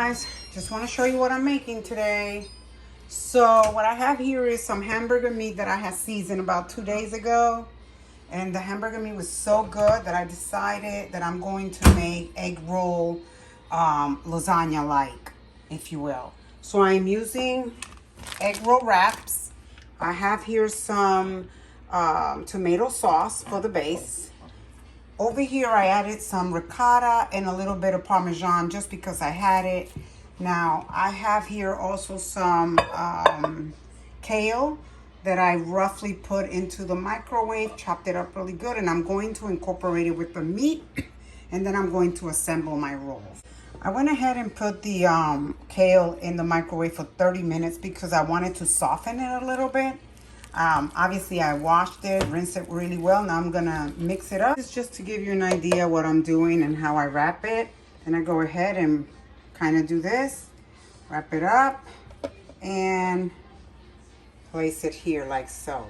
guys, just want to show you what I'm making today. So what I have here is some hamburger meat that I had seasoned about 2 days ago. And the hamburger meat was so good that I decided that I'm going to make egg roll lasagna like, if you will. So I'm using egg roll wraps. I have here some tomato sauce for the base. Over here, I added some ricotta and a little bit of Parmesan just because I had it. Now, I have here also some kale that I roughly put into the microwave, chopped it up really good, and I'm going to incorporate it with the meat, and then I'm going to assemble my rolls. I went ahead and put the kale in the microwave for 30 minutes because I wanted to soften it a little bit. Obviously I washed it, rinsed it really well. Now I'm gonna mix it up. This is just to give you an idea what I'm doing and how I wrap it. And I go ahead and kind of do this, wrap it up and place it here like so.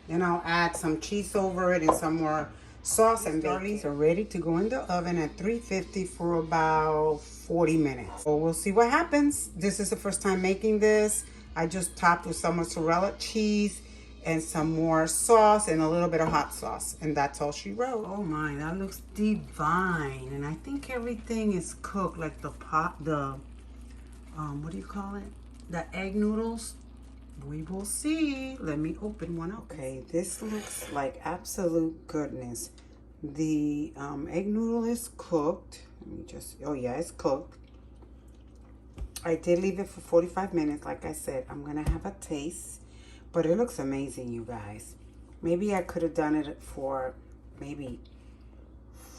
Then I'll add some cheese over it and some more sauce, and these are ready to go in the oven at 350 for about 40 minutes. So we'll see what happens. This is the first time making this. I just topped with some mozzarella cheese and some more sauce and a little bit of hot sauce. And that's all she wrote. Oh my, that looks divine. And I think everything is cooked, like the what do you call it? The egg noodles. We will see. Let me open one up. Okay, this looks like absolute goodness. The egg noodle is cooked. Let me just, oh yeah, it's cooked. I did leave it for 45 minutes. Like I said, I'm going to have a taste. But it looks amazing, you guys. Maybe I could have done it for maybe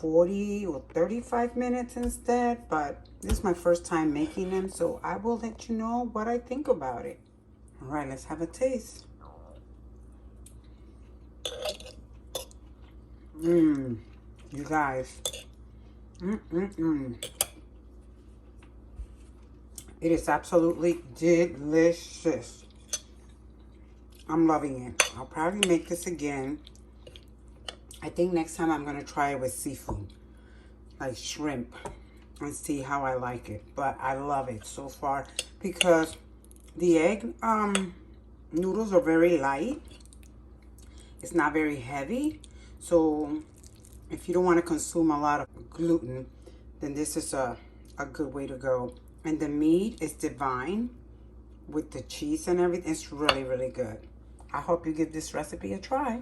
40 or 35 minutes instead. But this is my first time making them. So I will let you know what I think about it. All right, let's have a taste. You guys. It is absolutely delicious. I'm loving it. I'll probably make this again. I think next time I'm going to try it with seafood, like shrimp, and see how I like it. But I love it so far because the egg noodles are very light. It's not very heavy. So if you don't want to consume a lot of gluten, then this is a good way to go. And the meat is divine with the cheese and everything. It's really, really good. I hope you give this recipe a try.